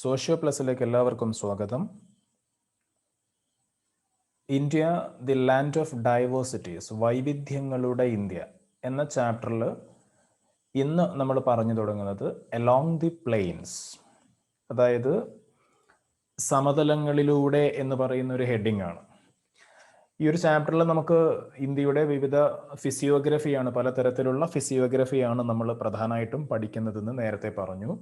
Socio പ്ലസിലേക്ക് എല്ലാവർക്കും സ്വാഗതം. India the land of diversities, വൈവിധ്യങ്ങളുടെ ഇന്ത്യ എന്ന ചാപ്റ്ററിൽ ഇന്ന് നമ്മൾ പറഞ്ഞു തുടങ്ങുന്നത് അലോങ് ദി പ്ലെയിൻസ്, അതായത് സമതലങ്ങളിലൂടെ എന്ന് പറയുന്ന ഒരു ഹെഡിങ് ആണ്. ഈ ഒരു ചാപ്റ്ററിൽ നമുക്ക് ഇന്ത്യയുടെ വിവിധ ഫിസിയോഗ്രഫിയാണ്, പലതരത്തിലുള്ള ഫിസിയോഗ്രഫിയാണ് നമ്മൾ പ്രധാനമായിട്ടും പഠിക്കുന്നതെന്ന് നേരത്തെ പറഞ്ഞു.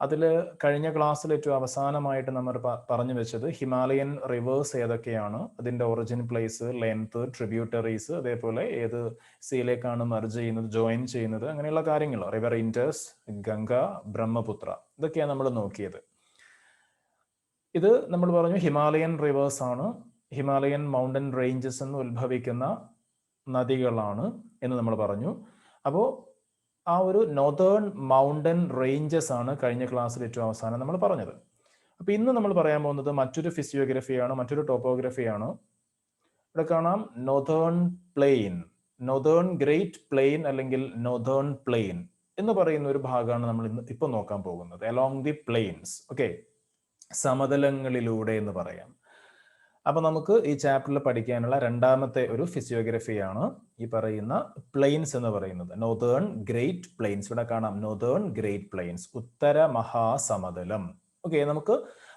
അതിൽ കഴിഞ്ഞ ക്ലാസ്സിൽ ഏറ്റവും അവസാനമായിട്ട് നമ്മൾ പറഞ്ഞു വെച്ചത് ഹിമാലയൻ റിവേഴ്സ് ഏതൊക്കെയാണ്, അതിൻ്റെ ഒറിജിൻ പ്ലേസ്, ലെങ്ത്, ട്രിബ്യൂട്ടറീസ്, അതേപോലെ ഏത് സീയിലേക്കാണ് മെർജ് ചെയ്യുന്നത്, ജോയിൻ ചെയ്യുന്നത്, അങ്ങനെയുള്ള കാര്യങ്ങൾ, റിവർ ഇൻഡസ്, ഗംഗ, ബ്രഹ്മപുത്ര, ഇതൊക്കെയാണ് നമ്മൾ നോക്കിയത്. ഇത് നമ്മൾ പറഞ്ഞു ഹിമാലയൻ റിവേഴ്സ് ആണ്, ഹിമാലയൻ മൗണ്ടൻ റേഞ്ചസ് എന്ന് ഉത്ഭവിക്കുന്ന നദികളാണ് എന്ന് നമ്മൾ പറഞ്ഞു. അപ്പോൾ ആ ഒരു നോർത്തേൺ മൗണ്ടൻ റേഞ്ചസ് ആണ് കഴിഞ്ഞ ക്ലാസ്സിൽ ഏറ്റവും അവസാനം നമ്മൾ പറഞ്ഞത്. അപ്പോൾ ഇന്ന് നമ്മൾ പറയാൻ പോകുന്നത് മറ്റൊരു ഫിസിയോഗ്രഫിയാണ്, മറ്റൊരു ടോപ്പോഗ്രഫിയാണ്. ഇവിടെ കാണാം northern plain, northern great plain അല്ലെങ്കിൽ നോർത്തേൺ പ്ലെയിൻ എന്ന് പറയുന്ന ഒരു ഭാഗമാണ് നമ്മൾ ഇന്ന് ഇപ്പോൾ നോക്കാൻ പോകുന്നത്. അലോങ് ദി പ്ലെയിൻസ്, ഓക്കെ, സമതലങ്ങളിലൂടെ എന്ന് പറയാം. അപ്പൊ നമുക്ക് ഈ ചാപ്റ്ററിൽ പഠിക്കാനുള്ള രണ്ടാമത്തെ ഒരു ഫിസിയോഗ്രഫിയാണ് ഈ പറയുന്ന പ്ലെയിൻസ് എന്ന് പറയുന്നത്. നോർത്തേൺ ഗ്രേറ്റ് പ്ലെയിൻസ്, ഇവിടെ കാണാം നോർത്തേൺ ഗ്രേറ്റ് പ്ലെയിൻസ്, ഉത്തര മഹാസമതലം. ഓക്കെ, നമുക്ക്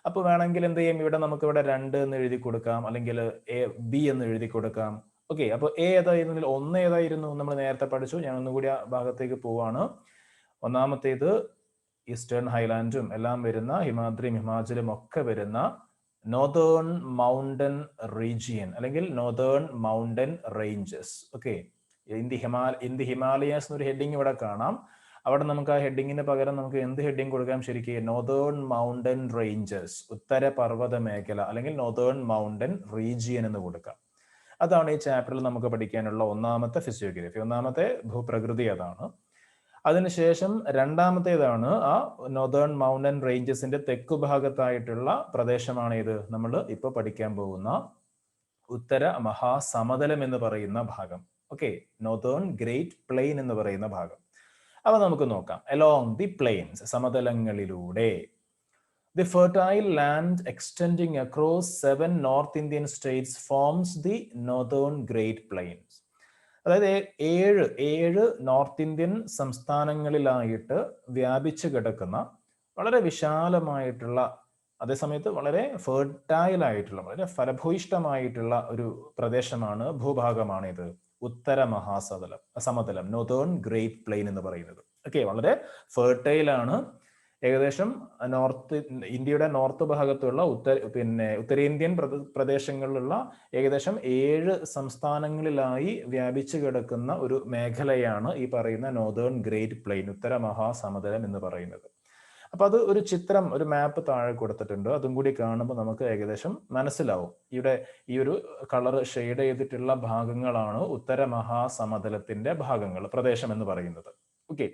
അപ്പോൾ വേണമെങ്കിൽ എന്ത് ചെയ്യും, ഇവിടെ നമുക്ക് ഇവിടെ 2 എന്ന് എഴുതി കൊടുക്കാം, അല്ലെങ്കിൽ B എന്ന് എഴുതി കൊടുക്കാം. ഓക്കെ, അപ്പോൾ A ഏതായിരുന്നു, 1 ഏതായിരുന്നു നമ്മൾ നേരത്തെ പഠിച്ചു. ഞാൻ ഒന്നുകൂടി ആ ഭാഗത്തേക്ക് പോവാണ്. ഒന്നാമത്തേത് ഈസ്റ്റേൺ ഹൈലാൻഡും എല്ലാം വരുന്ന, ഹിമാദ്രിയും ഹിമാചലും ഒക്കെ വരുന്ന നോർത്തേൺ മൗണ്ടൻ റീജിയൻ അല്ലെങ്കിൽ northern mountain ranges. Okay, in the Himalayas എന്നൊരു ഹെഡിങ് ഇവിടെ കാണാം. അവിടെ നമുക്ക് ആ ഹെഡിങ്ങിന് പകരം നമുക്ക് എന്ത് ഹെഡിങ് കൊടുക്കാം ശരിക്കും? നോർത്തേൺ മൗണ്ടൻ റേഞ്ചസ്, ഉത്തര പർവ്വത മേഖല അല്ലെങ്കിൽ നോർത്തേൺ മൗണ്ടൻ റീജിയൻ എന്ന് കൊടുക്കാം. അതാണ് ഈ ചാപ്റ്ററിൽ നമുക്ക് പഠിക്കാനുള്ള ഒന്നാമത്തെ ഫിസിയോഗ്രഫി, ഒന്നാമത്തെ ഭൂപ്രകൃതി അതാണ്. അതിനുശേഷം രണ്ടാമത്തേതാണ് ആ നോർത്തേൺ മൗണ്ടൻ റേഞ്ചസിന്റെ തെക്കു ഭാഗത്തായിട്ടുള്ള പ്രദേശമാണ് ഇത് നമ്മൾ ഇപ്പൊ പഠിക്കാൻ പോകുന്ന ഉത്തര മഹാസമതലം എന്ന് പറയുന്ന ഭാഗം. ഓക്കെ, നോർത്തേൺ ഗ്രേറ്റ് പ്ലെയിൻ എന്ന് പറയുന്ന ഭാഗം. അപ്പൊ നമുക്ക് നോക്കാം. അലോങ് ദി പ്ലെയിൻസ്, സമതലങ്ങളിലൂടെ. The fertile land extending across 7 north Indian states forms the northern great plains. അതായത് 7 നോർത്ത് ഇന്ത്യൻ സംസ്ഥാനങ്ങളിലായിട്ട് വ്യാപിച്ചു കിടക്കുന്ന വളരെ വിശാലമായിട്ടുള്ള, അതേസമയത്ത് വളരെ ഫെർട്ടൈൽ ആയിട്ടുള്ള, വളരെ ഫലഭൂയിഷ്ടമായിട്ടുള്ള ഒരു പ്രദേശമാണ്, ഭൂഭാഗമാണ് ഇത് ഉത്തര സമതലം, നോർത്തേൺ ഗ്രേറ്റ് പ്ലെയിൻ എന്ന് പറയുന്നത്. ഓക്കെ, വളരെ ഫെർട്ടൈൽ ആണ്. ഏകദേശം ഇന്ത്യയുടെ നോർത്ത് ഭാഗത്തുള്ള ഉത്തരേന്ത്യൻ പ്രദേശങ്ങളിലുള്ള ഏകദേശം 7 സംസ്ഥാനങ്ങളിലായി വ്യാപിച്ചു കിടക്കുന്ന ഒരു മേഖലയാണ് ഈ പറയുന്ന നോർത്തേൺ ഗ്രേറ്റ് പ്ലെയിൻ, ഉത്തര മഹാസമതലം എന്ന് പറയുന്നത്. അപ്പൊ അത് ഒരു ചിത്രം, ഒരു മാപ്പ് താഴെ കൊടുത്തിട്ടുണ്ട്. അതും കൂടി കാണുമ്പോൾ നമുക്ക് ഏകദേശം മനസ്സിലാവും. ഇവിടെ ഈ ഒരു കളർ ഷെയ്ഡ് ചെയ്തിട്ടുള്ള ഭാഗങ്ങളാണ് ഉത്തര മഹാസമതലത്തിന്റെ ഭാഗങ്ങൾ, പ്രദേശം എന്ന് പറയുന്നത്. ഓക്കെ,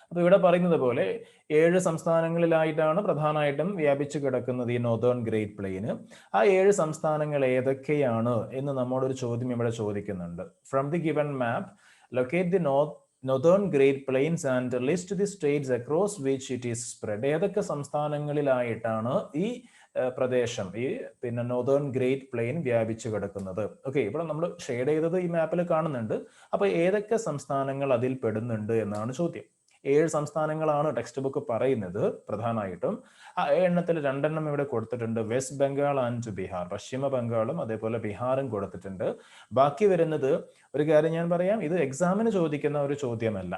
അപ്പൊ ഇവിടെ പറയുന്നത് പോലെ 7 സംസ്ഥാനങ്ങളിലായിട്ടാണ് പ്രധാനമായിട്ടും വ്യാപിച്ചു കിടക്കുന്നത് ഈ നോർത്തേൺ ഗ്രേറ്റ് പ്ലെയിന്. ആ 7 സംസ്ഥാനങ്ങൾ ഏതൊക്കെയാണ് എന്ന് നമ്മളൊരു ചോദ്യം ഇവിടെ ചോദിക്കുന്നുണ്ട്. From the given map locate the northern great plains and list the states across which it is spread. ഏതൊക്കെ സംസ്ഥാനങ്ങളിലായിട്ടാണ് ഈ പ്രദേശം, ഈ നോർത്തേൺ ഗ്രേറ്റ് പ്ലെയിൻ വ്യാപിച്ചു കിടക്കുന്നത്? ഓക്കെ, ഇവിടെ നമ്മൾ ഷെയ്ഡ് ചെയ്തത് ഈ മാപ്പിൽ കാണുന്നുണ്ട്. അപ്പൊ ഏതൊക്കെ സംസ്ഥാനങ്ങൾ അതിൽ പെടുന്നുണ്ട് എന്നാണ് ചോദ്യം. 7 സംസ്ഥാനങ്ങളാണ് ടെക്സ്റ്റ് ബുക്ക് പറയുന്നത് പ്രധാനമായിട്ടും. ആ 7 2 ഇവിടെ കൊടുത്തിട്ടുണ്ട്. വെസ്റ്റ് ബംഗാൾ ആൻഡ് ബീഹാർ, പശ്ചിമ ബംഗാളും അതേപോലെ ബീഹാറും കൊടുത്തിട്ടുണ്ട്. ബാക്കി വരുന്നത്, ഒരു കാര്യം ഞാൻ പറയാം, ഇത് എക്സാമിന് ചോദിക്കുന്ന ഒരു ചോദ്യമല്ല.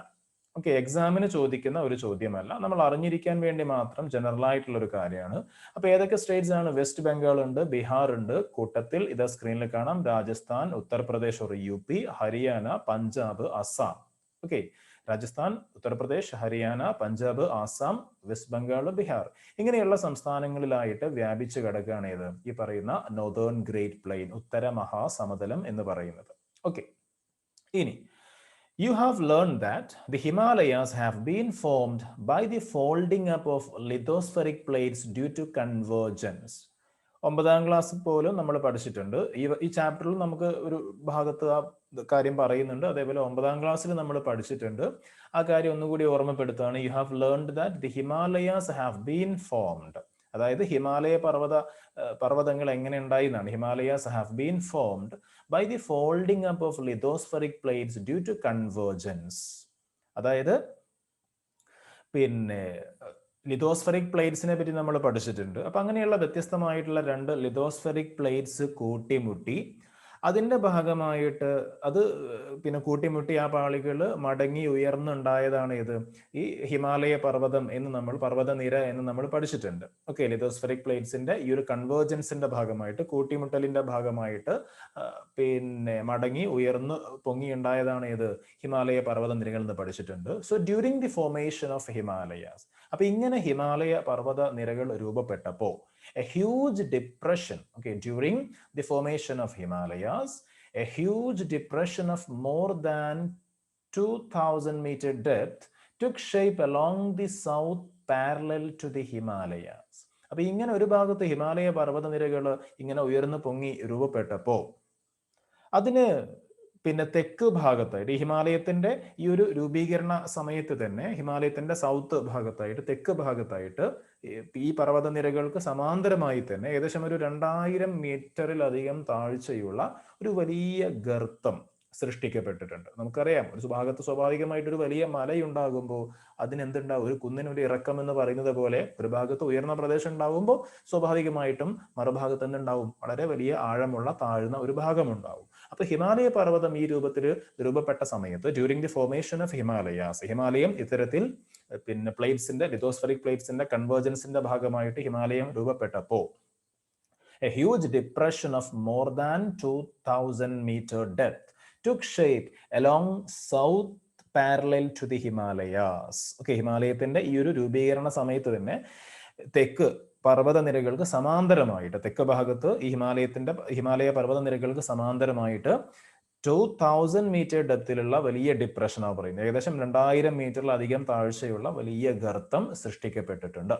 ഓക്കെ, എക്സാമിന് ചോദിക്കുന്ന ഒരു ചോദ്യമല്ല, നമ്മൾ അറിഞ്ഞിരിക്കാൻ വേണ്ടി മാത്രം ജനറൽ ആയിട്ടുള്ള ഒരു കാര്യമാണ്. അപ്പൊ ഏതൊക്കെ സ്റ്റേറ്റ്സ് ആണ്? വെസ്റ്റ് ബംഗാൾ ഉണ്ട്, ബീഹാർ ഉണ്ട്, കൂട്ടത്തിൽ ഇത് സ്ക്രീനിൽ കാണാം, രാജസ്ഥാൻ, ഉത്തർപ്രദേശ് ഒരു UP, Haryana, Punjab, Assam. Okay, Rajasthan, Uttar Pradesh, Haryana, Punjab, Assam, west Bengal, Bihar, ഇങ്ങനെയുള്ള സംസ്ഥാനങ്ങളിലായിട്ട് വ്യാപിച്ചു കിടക്കുകയാണ് ഇത് ഈ പറയുന്ന നോർത്തേൺ ഗ്രേറ്റ് പ്ലെയിൻ, ഉത്തര മഹാസമതലം എന്ന് പറയുന്നത്. ഓക്കെ, ഇനി you have learned that the Himalayas have been formed by the folding up of lithospheric plates due to convergence. 9ാം class പോലും നമ്മൾ പഠിച്ചിട്ടുണ്ട്. ഈ ചാപ്റ്ററിൽ നമുക്ക് ഒരു ഭാഗത്ത് ആ കാര്യം പറയുന്നുണ്ട്. അതേപോലെ 9ാം ക്ലാസ്സിൽ നമ്മൾ പഠിച്ചിട്ടുണ്ട്. ആ കാര്യം ഒന്നുകൂടി ഓർമ്മപ്പെടുത്തുകയാണ്. You have learned that the Himalayas have been formed. അതായത് ഹിമാലയ പർവ്വതങ്ങൾ എങ്ങനെ ഉണ്ടായി എന്നാണ്. Himalayas have been formed by the folding up of lithospheric plates due to convergence. അതായത് പിന്നെ ലിതോസ്ഫെറിക് പ്ലേറ്റ്സിനെ പറ്റി നമ്മൾ പഠിച്ചിട്ടുണ്ട്. അപ്പൊ അങ്ങനെയുള്ള വ്യത്യസ്തമായിട്ടുള്ള 2 ലിതോസ്ഫെറിക് പ്ലേറ്റ്സ് കൂട്ടിമുട്ടി അതിന്റെ ഭാഗമായിട്ട് അത് പിന്നെ കൂട്ടിമുട്ടി ആ പാളികൾ മടങ്ങി ഉയർന്നുണ്ടായതാണ് ഇത് ഈ ഹിമാലയ പർവ്വതം എന്ന് നമ്മൾ പർവ്വതനിര എന്ന് നമ്മൾ പഠിച്ചിട്ടുണ്ട്. ഓക്കെ, ലിതോസ്ഫെറിക് പ്ലേറ്റ്സിന്റെ ഈ ഒരു കൺവേർജൻസിന്റെ ഭാഗമായിട്ട് കൂട്ടിമുട്ടലിന്റെ ഭാഗമായിട്ട് പിന്നെ മടങ്ങി ഉയർന്നു പൊങ്ങി ഉണ്ടായതാണ് ഇത് ഹിമാലയ പർവ്വത നിരകൾ എന്ന് പഠിച്ചിട്ടുണ്ട്. So during the formation of Himalayas, അപ്പൊ ഇങ്ങനെ ഹിമാലയ പർവ്വത നിരകൾ രൂപപ്പെട്ടപ്പോ a huge depression, okay, during the formation of Himalayas, a huge depression of more than 2000 meter depth took shape along the south parallel to the Himalayas. അപ്പൊ ഇങ്ങനെ ഒരു ഭാഗത്ത് ഹിമാലയ പർവ്വത നിരകൾ ഇങ്ങനെ ഉയർന്നു പൊങ്ങി രൂപപ്പെട്ടപ്പോ അതിന് പിന്നെ തെക്ക് ഭാഗത്തായിട്ട് ഈ ഹിമാലയത്തിന്റെ ഈ ഒരു രൂപീകരണ സമയത്ത് തന്നെ ഹിമാലയത്തിന്റെ സൗത്ത് ഭാഗത്തായിട്ട് തെക്ക് ഭാഗത്തായിട്ട് ഈ പർവ്വതനിരകൾക്ക് സമാന്തരമായി തന്നെ ഏകദേശം ഒരു 2000 മീറ്ററിലധികം താഴ്ചയുള്ള ഒരു വലിയ ഗർത്തം സൃഷ്ടിക്കപ്പെട്ടിട്ടുണ്ട്. നമുക്കറിയാം, ഒരു ഭാഗത്ത് സ്വാഭാവികമായിട്ടൊരു വലിയ മലയുണ്ടാകുമ്പോൾ അതിനെന്തുണ്ടാവും, ഒരു കുന്നിനൊരു ഇറക്കം എന്ന് പറയുന്നത് പോലെ ഒരു ഭാഗത്ത് ഉയർന്ന പ്രദേശം ഉണ്ടാകുമ്പോൾ സ്വാഭാവികമായിട്ടും മറുഭാഗത്ത് എന്തുണ്ടാവും, വളരെ വലിയ ആഴമുള്ള താഴ്ന്ന ഒരു ഭാഗമുണ്ടാവും. അപ്പൊ ഹിമാലയ പർവ്വതം ഈ രൂപത്തിൽ രൂപപ്പെട്ട സമയത്ത് during the formation of Himalayas, ഹിമാലയം ഇത്തരത്തിൽ പിന്നെ പ്ലേറ്റ്സിന്റെ ലിതോസ്ഫെറിക് പ്ലേറ്റ്സിന്റെ കൺവേർജൻസിന്റെ ഭാഗമായിട്ട് ഹിമാലയം രൂപപ്പെട്ടപ്പോ a huge depression of more than 2000 meter depth took shape along south parallel to the Himalayas. Okay, ഹിമാലയത്തിന്റെ ഈ ഒരു രൂപീകരണ സമയത്ത് തന്നെ തെക്ക് പർവ്വതനിരകൾക്ക് സമാന്തരമായിട്ട് തെക്ക് ഭാഗത്ത് ഈ ഹിമാലയ പർവ്വതനിരകൾക്ക് സമാന്തരമായിട്ട് 2000 മീറ്റർ ഡെപ്തിലുള്ള വലിയ ഡിപ്രഷനാണ് പറയുന്നത്. ഏകദേശം 2000 മീറ്ററിലധികം താഴ്ചയുള്ള വലിയ ഗർത്തം സൃഷ്ടിക്കപ്പെട്ടിട്ടുണ്ട്.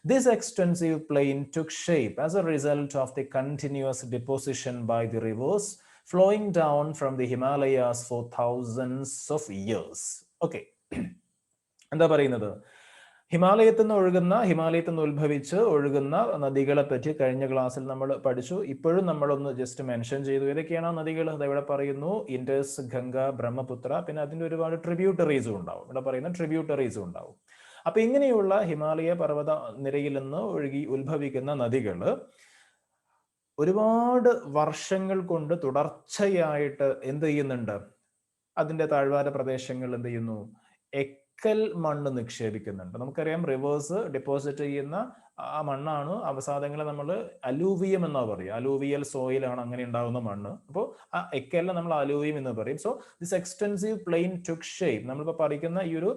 This extensive plain took shape as a result of the continuous deposition by the rivers flowing down from the Himalayas for thousands of years. Okay. എന്താ പറയുന്നത്, ഹിമാലയത്തിൽ നിന്ന് ഉത്ഭവിച്ച് ഒഴുകുന്ന നദികളെ പറ്റി കഴിഞ്ഞ ക്ലാസ്സിൽ നമ്മൾ പഠിച്ചു. ഇപ്പോഴും നമ്മളൊന്ന് ജസ്റ്റ് മെൻഷൻ ചെയ്തു. ഏതൊക്കെയാണ് ആ നദികൾ? ഇവിടെ പറയുന്നു ഇൻഡസ്, ഗംഗ, ബ്രഹ്മപുത്ര, പിന്നെ അതിന്റെ ഒരുപാട് ട്രിബ്യൂട്ടറീസും ഉണ്ടാവും. ഇവിടെ പറയുന്ന ട്രിബ്യൂട്ടറീസും ഉണ്ടാവും. അപ്പൊ ഇങ്ങനെയുള്ള ഹിമാലയ പർവ്വത നിരയിൽ നിന്ന് ഉത്ഭവിക്കുന്ന നദികൾ ഒരുപാട് വർഷങ്ങൾ കൊണ്ട് തുടർച്ചയായിട്ട് എന്ത് ചെയ്യുന്നുണ്ട്, അതിന്റെ താഴ്വാര പ്രദേശങ്ങൾ എന്ത് ചെയ്യുന്നു, എക്കൽ മണ്ണ് നിക്ഷേപിക്കുന്നുണ്ട്. നമുക്കറിയാം, റിവേഴ്സ് ഡെപ്പോസിറ്റ് ചെയ്യുന്ന ആ മണ്ണാണ് അവസാദങ്ങളെ നമ്മൾ അലൂവിയം എന്നാ പറയുക. അലൂവിയൽ സോയിലാണ് അങ്ങനെ ഉണ്ടാകുന്ന മണ്ണ്. അപ്പോൾ ആ എക്കലിനെ നമ്മൾ അലൂവിയം എന്ന് പറയും. So this extensive plain took shape. നമ്മളിപ്പോൾ പഠിക്കുന്ന ഈ ഒരു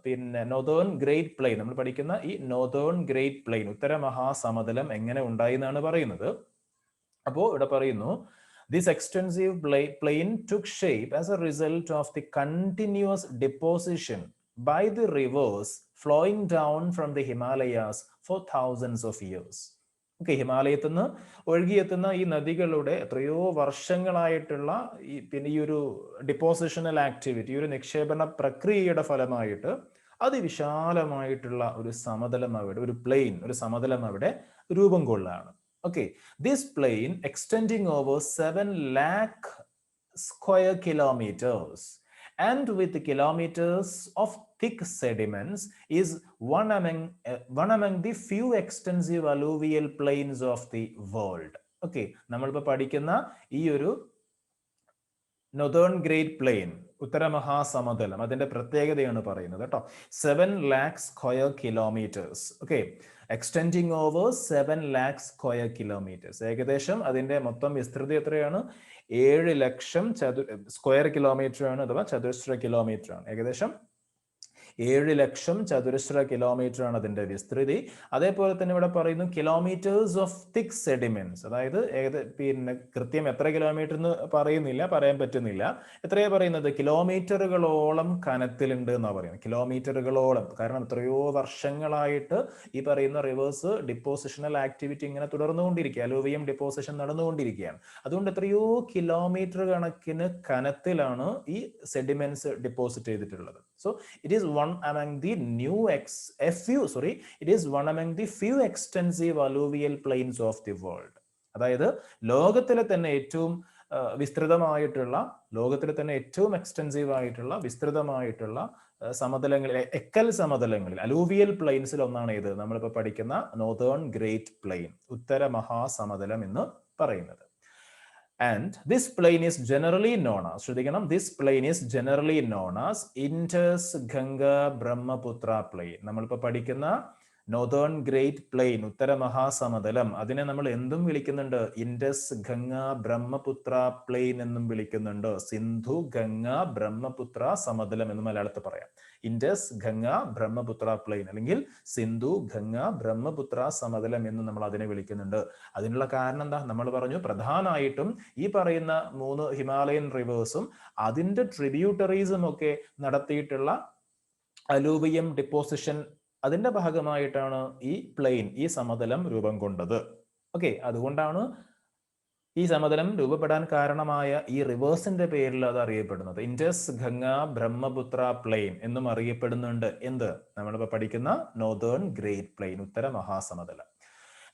പിന്നെ നോർത്തേൺ ഗ്രേറ്റ് പ്ലെയിൻ, നമ്മൾ പഠിക്കുന്ന ഈ നോർത്തേൺ ഗ്രേറ്റ് പ്ലെയിൻ, ഉത്തര മഹാസമതലം എങ്ങനെ ഉണ്ടായി എന്നാണ് പറയുന്നത്. അപ്പോൾ ഇവിടെ പറയുന്നു this extensive plain took shape as a result of the continuous deposition by the rivers flowing down from the Himalayas for thousands of years. Okay, ഹിമാലയത്തിൽ നിന്ന് ഒഴുകിയെത്തുന്ന ഈ നദികളുടെ എത്രയോ വർഷങ്ങളായിട്ടുള്ള ഈ ഒരു ഡിപ്പോസിഷണൽ ആക്ടിവിറ്റി, ഈ ഒരു നിക്ഷേപണ പ്രക്രിയയുടെ ഫലമായിട്ട് അതിവിശാലമായിട്ടുള്ള ഒരു സമതലം അവിടെ, ഒരു പ്ലെയിൻ, ഒരു സമതലം അവിടെ രൂപം കൊള്ളുകയാണ്. Okay, this plain extending over 7 lakh square kilometers and with kilometers of thick sediments is one among the few extensive alluvial plains of the world. Okay, നമ്മളിപ്പോൾ പഠിക്കുന്ന ഈ ഒരു നോർത്തേൺ ഗ്രേറ്റ് പ്ലെയിൻ, ഉത്തര മഹാസമതലം, അതിന്റെ പ്രത്യേകതയാണ് പറയുന്നത് കേട്ടോ. 7 lakh square kilometers. Okay, extending over 7 lakh square kilometers. ഏകദേശം അതിന്റെ മൊത്തം വിസ്തൃതി എത്രയാണ്? 7 ലക്ഷം സ്ക്വയർ കിലോമീറ്റർ ആണ്, അഥവാ ചതുരശ്ര കിലോമീറ്റർ ആണ്. ഏകദേശം 7 ലക്ഷം ചതുരശ്ര കിലോമീറ്റർ ആണ് അതിന്റെ വിസ്തൃതി. അതേപോലെ തന്നെ ഇവിടെ പറയുന്നു കിലോമീറ്റേഴ്സ് ഓഫ് തിക് സെഡിമെന്റ്സ്, അതായത് പിന്നെ കൃത്യം എത്ര കിലോമീറ്റർ എന്ന് പറയുന്നില്ല, പറയാൻ പറ്റുന്നില്ല. എത്രയാ പറയുന്നത്? കിലോമീറ്ററുകളോളം കനത്തിലുണ്ട് എന്നാ പറയുന്നത്. കിലോമീറ്ററുകളോളം, കാരണം എത്രയോ വർഷങ്ങളായിട്ട് ഈ പറയുന്ന റിവേഴ്സ് ഡിപ്പോസിഷണൽ ആക്ടിവിറ്റി ഇങ്ങനെ തുടർന്നുകൊണ്ടിരിക്കുക, അലൂവിയം ഡിപ്പോസിഷൻ നടന്നുകൊണ്ടിരിക്കുകയാണ്. അതുകൊണ്ട് എത്രയോ കിലോമീറ്റർ കണക്കിന് കനത്തിലാണ് ഈ സെഡിമെന്റ്സ് ഡിപ്പോസിറ്റ് ചെയ്തിട്ടുള്ളത്. So it is one among the few extensive alluvial plains of the world. അതായത് ലോകത്തിലെ തന്നെ ഏറ്റവും വിസ്തൃതമായിട്ടുള്ള, ലോകത്തിലെ തന്നെ ഏറ്റവും എക്സ്റ്റൻസീവ് ആയിട്ടുള്ള വിസ്തൃതമായിട്ടുള്ള സമതലങ്ങളിൽ, എക്കൽ സമതലങ്ങളിൽ, അലൂവിയൽ പ്ലെയിൻസിൽ ഒന്നാണ് ഇത് നമ്മളിപ്പോൾ പഠിക്കുന്ന നോർത്തേൺ ഗ്രേറ്റ് പ്ലെയിൻ, ഉത്തര മഹാസമതലം എന്ന് പറയുന്നത്. And this plain is generally known as, ശ്രദ്ധിക്കണം, this plain is generally known as Indus Ganga Brahmaputra plain. നമ്മളിപ്പോൾ പഠിക്കുന്ന നോർത്തേൺ ഗ്രേറ്റ് പ്ലെയിൻ, ഉത്തര മഹാസമതലം, അതിനെ നമ്മൾ എന്തും വിളിക്കുന്നുണ്ട്? ഇൻഡസ് ഗംഗ ബ്രഹ്മപുത്ര പ്ലെയിൻ എന്നും വിളിക്കുന്നുണ്ട്. സിന്ധു ഗംഗ ബ്രഹ്മപുത്ര സമതലം എന്ന് മലയാളത്തിൽ പറയാം. ഇൻഡസ് ഗംഗ ബ്രഹ്മപുത്ര പ്ലെയിൻ അല്ലെങ്കിൽ സിന്ധു ഗംഗ ബ്രഹ്മപുത്ര സമതലം എന്ന് നമ്മൾ അതിനെ വിളിക്കുന്നുണ്ട്. അതിനുള്ള കാരണം എന്താ? നമ്മൾ പറഞ്ഞു, പ്രധാനമായിട്ടും ഈ പറയുന്ന 3 ഹിമാലയൻ റിവേഴ്സും അതിന്റെ ട്രിബ്യൂട്ടറീസും ഒക്കെ നടത്തിയിട്ടുള്ള അലൂവിയം ഡിപ്പോസിഷൻ, അതിന്റെ ഭാഗമായിട്ടാണ് ഈ പ്ലെയിൻ, ഈ സമതലം രൂപം കൊണ്ടത്. ഓക്കെ, അതുകൊണ്ടാണ് ഈ സമതലം രൂപപ്പെടാൻ കാരണമായ ഈ റിവേഴ്സിന്റെ പേരിൽ അത് അറിയപ്പെടുന്നത് ഇൻഡസ് ഗംഗ ബ്രഹ്മപുത്ര പ്ലെയിൻ എന്നും അറിയപ്പെടുന്നുണ്ട്. എന്ത്? നമ്മളിപ്പോൾ പഠിക്കുന്ന നോർത്തേൺ ഗ്രേറ്റ് പ്ലെയിൻ, ഉത്തര മഹാസമതലം.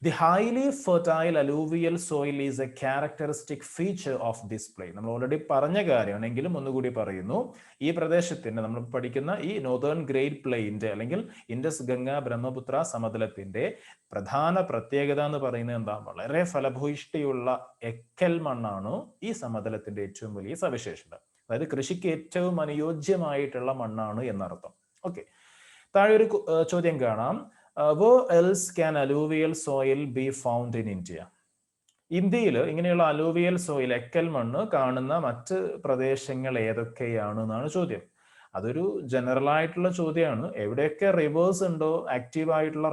The highly fertile alluvial soil is a characteristic feature of this plain. നമ്മൾ ഓൾറെഡി പറഞ്ഞ കാര്യമാണെങ്കിലും ഒന്നുകൂടി പറയുന്നു. ഈ പ്രദേശത്തിന്റെ, നമ്മൾ പഠിക്കുന്ന ഈ നോർത്തേൺ ഗ്രേറ്റ് പ്ലെയിൻ്റെ അല്ലെങ്കിൽ ഇൻഡസ് ഗംഗ ബ്രഹ്മപുത്ര സമതലത്തിന്റെ പ്രധാന പ്രത്യേകത എന്ന് പറയുന്നത് എന്താ? വളരെ ഫലഭൂയിഷ്ടിയുള്ള എക്കൽ മണ്ണാണ് ഈ സമതലത്തിന്റെ ഏറ്റവും വലിയ സവിശേഷത. അതായത് കൃഷിക്ക് ഏറ്റവും അനുയോജ്യമായിട്ടുള്ള മണ്ണാണ് എന്നർത്ഥം. ഓക്കെ, താഴെ ഒരു ചോദ്യം കാണാം. Where else can alluvial soil be found in India? ഇന്ത്യയിൽ ഇങ്ങനെയുള്ള അലൂവിയൽ സോയിൽ, എക്കൽ മണ്ണ് കാണുന്ന മറ്റ് പ്രദേശങ്ങൾ ഏതൊക്കെയാണ് എന്നാണ് ചോദ്യം. അതൊരു ജനറൽ ആയിട്ടുള്ള ചോദ്യമാണ്. എവിടെയൊക്കെ റിവേഴ്സ് ഉണ്ടോ, ആക്റ്റീവ് ആയിട്ടുള്ള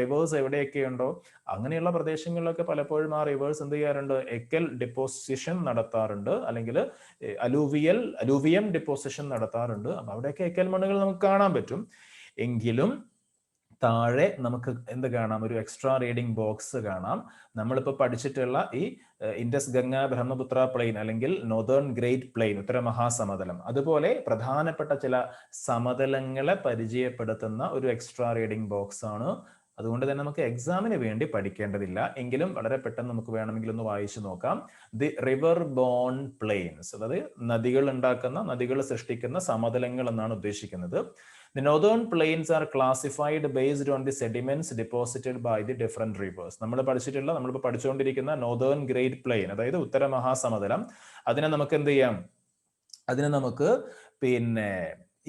റിവേഴ്സ് എവിടെയൊക്കെ ഉണ്ടോ, അങ്ങനെയുള്ള പ്രദേശങ്ങളിലൊക്കെ പലപ്പോഴും ആ റിവേഴ്സ് എന്ത് ചെയ്യാറുണ്ട്? എക്കൽ ഡിപ്പോസിഷൻ നടത്താറുണ്ട്, അല്ലെങ്കിൽ അലൂവിയം ഡിപ്പോസിഷൻ നടത്താറുണ്ട്. അപ്പൊ അവിടെയൊക്കെ എക്കൽ മണ്ണുകൾ നമുക്ക് കാണാൻ പറ്റും. എങ്കിലും താഴെ നമുക്ക് എന്ത് കാണാം? ഒരു എക്സ്ട്രാ റീഡിംഗ് ബോക്സ് കാണാം. നമ്മളിപ്പോൾ പഠിച്ചിട്ടുള്ള ഈ ഇൻഡസ് ഗംഗ ബ്രഹ്മപുത്ര പ്ലെയിൻ അല്ലെങ്കിൽ നോർത്തേൺ ഗ്രേറ്റ് പ്ലെയിൻ, ഉത്തര മഹാസമതലം, അതുപോലെ പ്രധാനപ്പെട്ട ചില സമതലങ്ങളെ പരിചയപ്പെടുത്തുന്ന ഒരു എക്സ്ട്രാ റീഡിംഗ് ബോക്സ് ആണ്. അതുകൊണ്ട് തന്നെ നമുക്ക് എക്സാമിന് വേണ്ടി പഠിക്കേണ്ടതില്ല, എങ്കിലും വളരെ പെട്ടെന്ന് നമുക്ക് വേണമെങ്കിൽ ഒന്ന് വായിച്ചു നോക്കാം. ദി റിവർ ബോൺ പ്ലെയിൻസ്, അതായത് നദികൾ സൃഷ്ടിക്കുന്ന സമതലങ്ങൾ എന്നാണ് ഉദ്ദേശിക്കുന്നത്. The northern plains are classified based on the sediments deposited by the different rivers. നമ്മളിപ്പോൾ പഠിച്ചുകൊണ്ടിരിക്കുന്ന നോർത്തേൺ ഗ്രേറ്റ് പ്ലെയിൻ, അതായത് ഉത്തര മഹാസമതലം, അതിനെ നമുക്ക് എന്ത് ചെയ്യാം? അതിനെ നമുക്ക് പിന്നെ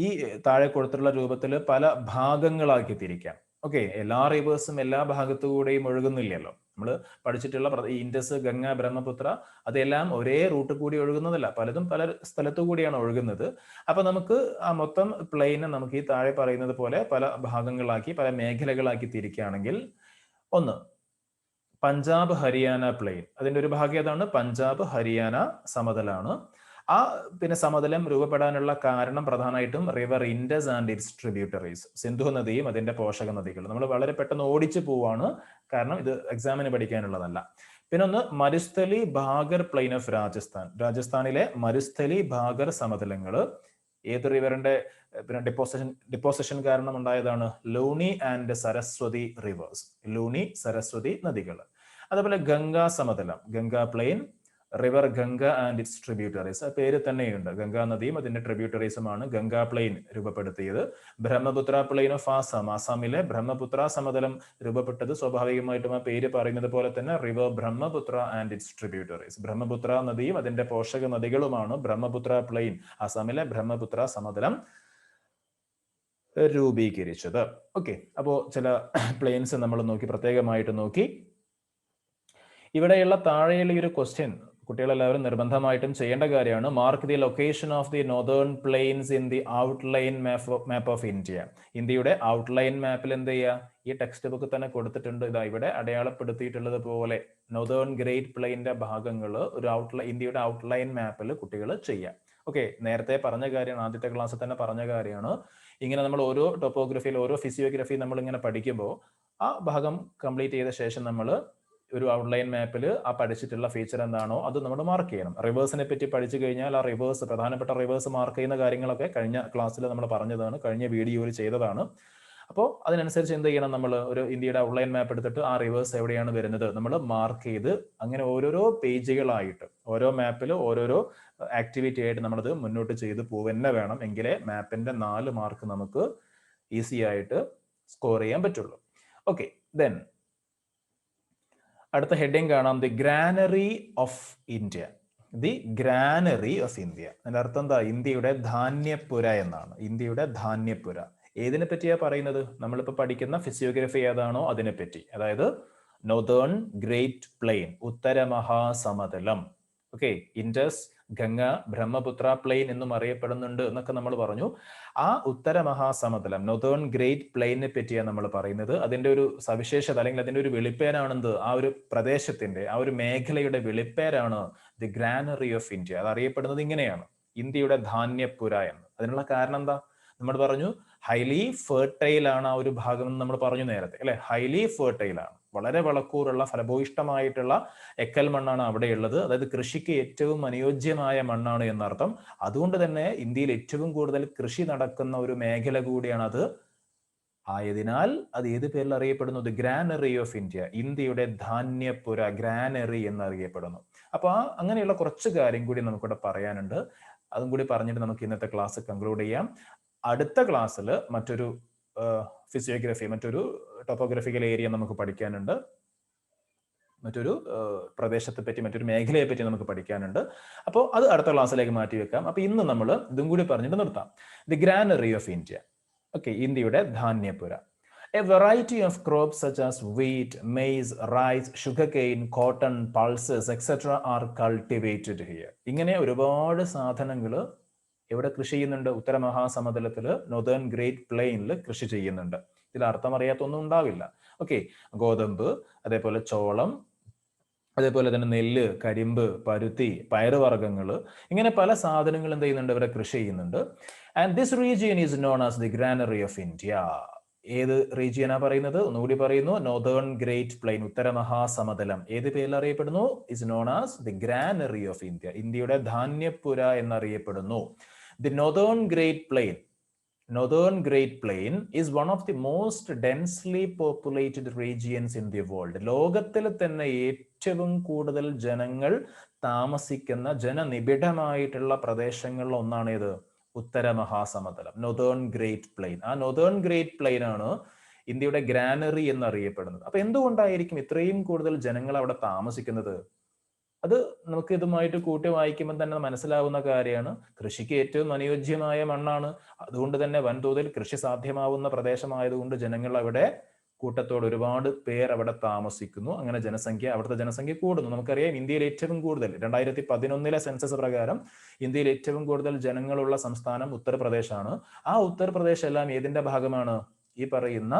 ഈ താഴെ കൊടുത്തിട്ടുള്ള രൂപത്തിൽ പല ഭാഗങ്ങളാക്കി തിരിക്കാം. ഓക്കെ, എല്ലാ റിവേഴ്സും എല്ലാ ഭാഗത്തുകൂടെയും ഒഴുകുന്നില്ലല്ലോ. നമ്മൾ പഠിച്ചിട്ടുള്ള ഇൻഡസ് ഗംഗ ബ്രഹ്മപുത്ര അതെല്ലാം ഒരേ റൂട്ട് കൂടി ഒഴുകുന്നതല്ല, പലതും പല സ്ഥലത്തു കൂടിയാണ് ഒഴുകുന്നത്. അപ്പൊ നമുക്ക് ആ മൊത്തം പ്ലെയിനെ നമുക്ക് ഈ താഴെ പറയുന്നത് പോലെ പല ഭാഗങ്ങളാക്കി, പല മേഖലകളാക്കി തിരിക്കുകയാണെങ്കിൽ, ഒന്ന് പഞ്ചാബ് ഹരിയാന പ്ലെയിൻ, അതിന്റെ ഒരു ഭാഗം ഏതാണ്? പഞ്ചാബ് ഹരിയാന സമതലാണ്. ആ പിന്നെ സമതലം രൂപപ്പെടാനുള്ള കാരണം പ്രധാനമായിട്ടും river Indus and its tributaries, Sindhu നദിയും അതിന്റെ പോഷക നദികളും. നമ്മൾ വളരെ പെട്ടെന്ന് ഓടിച്ചു പോവാണ്, കാരണം ഇത് എക്സാമിന് പഠിക്കാനുള്ളതല്ല. പിന്നെ ഒന്ന് മരുസ്ഥലി ഭാഗർ പ്ലെയിൻ ഓഫ് രാജസ്ഥാനിലെ മരുസ്ഥലി ഭാഗർ സമതലങ്ങൾ ഏത് റിവറിന്റെ പിന്നെ ഡിപ്പോസിഷൻ കാരണം ഉണ്ടായതാണ്? ലൂണി ആൻഡ് സരസ്വതി റിവേഴ്സ്, ലൂണി സരസ്വതി നദികൾ. അതുപോലെ ഗംഗാ സമതലം, Ganga plain, river Ganga and its tributaries, ആ പേര് തന്നെയുണ്ട്. ഗംഗാ നദിയും അതിന്റെ ട്രിബ്യൂട്ടറീസുമാണ് ഗംഗാ പ്ലെയിൻ രൂപപ്പെടുത്തിയത്. ബ്രഹ്മപുത്ര പ്ലെയിൻ ഓഫ് ആസാമിലെ ബ്രഹ്മപുത്ര സമതലം രൂപപ്പെട്ടത് സ്വാഭാവികമായിട്ടും ആ പേര് പറയുന്നത് പോലെ തന്നെ river Brahmaputra and its tributaries, Brahmaputra നദിയും അതിന്റെ പോഷക നദികളുമാണ് ബ്രഹ്മപുത്ര പ്ലെയിൻ, ആസാമിലെ ബ്രഹ്മപുത്ര സമതലം രൂപീകരിച്ചത്. ഓക്കെ, അപ്പോൾ ചില പ്ലെയിൻസ് നമ്മൾ നോക്കി, പ്രത്യേകമായിട്ട് നോക്കി. ഇവിടെയുള്ള താഴെയുള്ള ഈ ഒരു ക്വസ്റ്റ്യൻ കുട്ടികളെല്ലാവരും നിർബന്ധമായിട്ടും ചെയ്യേണ്ട കാര്യമാണ്. Mark the location of the northern planes in the outline map of India. ഇന്ത്യയുടെ ഔട്ട്ലൈൻ മാപ്പിൽ എന്ത് ചെയ്യുക? ഈ ടെക്സ്റ്റ് ബുക്ക് തന്നെ കൊടുത്തിട്ടുണ്ട്. ഇതാ ഇവിടെ അടയാളപ്പെടുത്തിയിട്ടുള്ളത് പോലെ നോർത്തേൺ ഗ്രേറ്റ് പ്ലെയിൻ്റെ ഭാഗങ്ങൾ ഒരു ഇന്ത്യയുടെ ഔട്ട്ലൈൻ മാപ്പിൽ കുട്ടികൾ ചെയ്യാം. ഓക്കെ, നേരത്തെ പറഞ്ഞ കാര്യമാണ്, ആദ്യത്തെ ക്ലാസ്സിൽ തന്നെ പറഞ്ഞ കാര്യമാണ്. ഇങ്ങനെ നമ്മൾ ഓരോ ടോപ്പോഗ്രഫിയിൽ ഓരോ ഫിസിയോഗ്രഫി നമ്മൾ ഇങ്ങനെ പഠിക്കുമ്പോൾ ആ ഭാഗം കംപ്ലീറ്റ് ചെയ്ത ശേഷം നമ്മൾ ഒരു ഔട്ട്ലൈൻ മാപ്പിൽ ആ പഠിച്ചിട്ടുള്ള ഫീച്ചർ എന്താണോ അത് നമ്മൾ മാർക്ക് ചെയ്യണം. റിവേഴ്സിനെ പറ്റി പഠിച്ചു കഴിഞ്ഞാൽ ആ റിവേഴ്സ്, പ്രധാനപ്പെട്ട റിവേഴ്സ് മാർക്ക് ചെയ്യുന്ന കാര്യങ്ങളൊക്കെ കഴിഞ്ഞ ക്ലാസ്സിൽ നമ്മൾ പറഞ്ഞതാണ്, കഴിഞ്ഞ വീഡിയോയിൽ ചെയ്തതാണ്. അപ്പോൾ അതിനനുസരിച്ച് എന്ത് ചെയ്യണം? നമ്മൾ ഒരു ഇന്ത്യയുടെ ഔട്ട്ലൈൻ മാപ്പ് എടുത്തിട്ട് ആ റിവേഴ്സ് എവിടെയാണ് വരുന്നത് നമ്മൾ മാർക്ക് ചെയ്ത് അങ്ങനെ ഓരോരോ പേജുകളായിട്ട് ഓരോ മാപ്പിൽ ഓരോരോ ആക്ടിവിറ്റി ആയിട്ട് നമ്മളത് മുന്നോട്ട് ചെയ്ത് പോവന്നെ വേണം. എങ്കിലേ മാപ്പിന്റെ 4 മാർക്ക് നമുക്ക് ഈസി ആയിട്ട് സ്കോർ ചെയ്യാൻ പറ്റുള്ളൂ. ഓക്കെ, ദെൻ അടുത്ത ഹെഡിങ് കാണാം, the granary of India. The granary of India അതിന്റെ അർത്ഥം എന്താ? ഇന്ത്യയുടെ ധാന്യപ്പുര എന്നാണ്. ഇന്ത്യയുടെ ധാന്യപ്പുര ഏതിനെ പറ്റിയാ പറയുന്നത്? നമ്മളിപ്പോൾ പഠിക്കുന്ന ഫിസിയോഗ്രഫി ഏതാണോ അതിനെ പറ്റി, അതായത് നോർത്തേൺ ഗ്രേറ്റ് പ്ലെയിൻ, ഉത്തര മഹാസമതലം. Okay, Indus, Ganga, Brahmaputra plain എന്നും അറിയപ്പെടുന്നുണ്ട് എന്നൊക്കെ നമ്മൾ പറഞ്ഞു. ആ ഉത്തര മഹാസമതലം, നോർത്തേൺ ഗ്രേറ്റ് പ്ലെയിനെ പറ്റിയാണ് നമ്മൾ പറയുന്നത്. അതിന്റെ ഒരു സവിശേഷത അല്ലെങ്കിൽ അതിന്റെ ഒരു വെളിപ്പേരാണെന്ത്? ആ ഒരു പ്രദേശത്തിന്റെ, ആ ഒരു മേഖലയുടെ വെളിപ്പേരാണ് ദി ഗ്രാനറി ഓഫ് ഇന്ത്യ. അത് അറിയപ്പെടുന്നത് ഇങ്ങനെയാണ്, ഇന്ത്യയുടെ ധാന്യപ്പുര എന്ന്. അതിനുള്ള കാരണം എന്താ? നമ്മൾ പറഞ്ഞു ഹൈലി ഫെർട്ടൈൽ ആണ് ആ ഒരു ഭാഗം എന്ന് നമ്മൾ പറഞ്ഞു നേരത്തെ, അല്ലെ? ഹൈലി ഫെർട്ടൈൽ ആണ്, വളരെ വളക്കൂറുള്ള ഫലഭൂയിഷ്ടമായിട്ടുള്ള എക്കൽ മണ്ണാണ് അവിടെയുള്ളത്. അതായത് കൃഷിക്ക് ഏറ്റവും അനുയോജ്യമായ മണ്ണാണ് എന്നർത്ഥം. അതുകൊണ്ട് തന്നെ ഇന്ത്യയിൽ ഏറ്റവും കൂടുതൽ കൃഷി നടക്കുന്ന ഒരു മേഖല കൂടിയാണ് അത്. ആയതിനാൽ അത് ഏത് പേരിൽ അറിയപ്പെടുന്നു? ദി ഗ്രാനറി ഓഫ് ഇന്ത്യ, ഇന്ത്യയുടെ ധാന്യപ്പുര, ഗ്രാനറി എന്നറിയപ്പെടുന്നു. അപ്പൊ അങ്ങനെയുള്ള കുറച്ച് കാര്യം കൂടി നമുക്കിവിടെ പറയാനുണ്ട്. അതും കൂടി പറഞ്ഞിട്ട് നമുക്ക് ഇന്നത്തെ ക്ലാസ് കൺക്ലൂഡ് ചെയ്യാം. അടുത്ത ക്ലാസ്സിൽ മറ്റൊരു ഫിസിയോഗ്രഫി, മറ്റൊരു ടോപ്പോഗ്രഫിക്കൽ ഏരിയ നമുക്ക് പഠിക്കാനുണ്ട്. മറ്റൊരു പ്രദേശത്തെ പറ്റി, മറ്റൊരു മേഖലയെ പറ്റി നമുക്ക് പഠിക്കാനുണ്ട്. അപ്പോൾ അത് അടുത്ത ക്ലാസ്സിലേക്ക് മാറ്റി വെക്കാം. അപ്പൊ ഇന്ന് നമ്മൾ ഇതും കൂടി പറഞ്ഞിട്ട് നിർത്താം. The granary of India. Okay, ഇന്ത്യയുടെ ധാന്യപ്പുര. A variety of crops such as wheat, maize, rice, sugarcane, cotton, pulses, etc. are cultivated here. ഇങ്ങനെ ഒരുപാട് സാധനങ്ങൾ എവിടെ കൃഷി ചെയ്യുന്നുണ്ട്? ഉത്തര മഹാസമതലത്തില്, നോർത്തേൺ ഗ്രേറ്റ് പ്ലെയിനിൽ കൃഷി ചെയ്യുന്നുണ്ട്. ഇതിൽ അർത്ഥം അറിയാത്തൊന്നും ഉണ്ടാവില്ല. ഓക്കെ, ഗോതമ്പ്, അതേപോലെ ചോളം, അതേപോലെ തന്നെ നെല്ല്, കരിമ്പ്, പരുത്തി, പയറുവർഗ്ഗങ്ങൾ, ഇങ്ങനെ പല സാധനങ്ങൾ എന്ത് ചെയ്യുന്നുണ്ട്? ഇവിടെ കൃഷി ചെയ്യുന്നുണ്ട്. And this region is known as the granary of India. ഏത് റീജിയനാ പറയുന്നത്? ഒന്നുകൂടി പറയുന്നു, നോർത്തേൺ ഗ്രേറ്റ് പ്ലെയിൻ, ഉത്തര മഹാസമതലം ഏത് പേരിൽ അറിയപ്പെടുന്നു? Is known as the granary of India, ഇന്ത്യയുടെ ധാന്യപ്പുര എന്നറിയപ്പെടുന്നു. The northern great plain is one of the most densely populated regions in the world. ലോകത്തിൽ തന്നെ ഏറ്റവും കൂടുതൽ ജനങ്ങൾ താമസിക്കുന്ന ജനനിബിഡമായിട്ടുള്ള പ്രദേശങ്ങളിൽ ഒന്നാണ് ഇത്, ഉത്തര മഹാസമതലം, നോർത്തേൺ ഗ്രേറ്റ് പ്ലെയിൻ. ആ നോർത്തേൺ ഗ്രേറ്റ് പ്ലെയിൻ ആണ് ഇന്ത്യയുടെ ഗ്രാനറി എന്നറിയപ്പെടുന്നത്. അപ്പൊ എന്തുകൊണ്ടായിരിക്കും ഇത്രയും കൂടുതൽ ജനങ്ങൾ അവിടെ താമസിക്കുന്നത്? അത് നമുക്ക് ഇതുമായിട്ട് കൂട്ടി വായിക്കുമ്പോൾ തന്നെ മനസ്സിലാവുന്ന കാര്യമാണ്. കൃഷിക്ക് ഏറ്റവും അനുയോജ്യമായ മണ്ണാണ്. അതുകൊണ്ട് തന്നെ വൻതോതിൽ കൃഷി സാധ്യമാവുന്ന പ്രദേശമായതുകൊണ്ട് ജനങ്ങൾ അവിടെ കൂട്ടത്തോട് ഒരുപാട് പേർ അവിടെ താമസിക്കുന്നു. അങ്ങനെ അവിടുത്തെ ജനസംഖ്യ കൂടുന്നു. നമുക്കറിയാം ഇന്ത്യയിൽ ഏറ്റവും കൂടുതൽ 2011 സെൻസസ് പ്രകാരം ഇന്ത്യയിൽ ഏറ്റവും കൂടുതൽ ജനങ്ങളുള്ള സംസ്ഥാനം ഉത്തർപ്രദേശാണ്. ആ ഉത്തർപ്രദേശ് എല്ലാം ഏതിന്റെ ഭാഗമാണ്? ഈ പറയുന്ന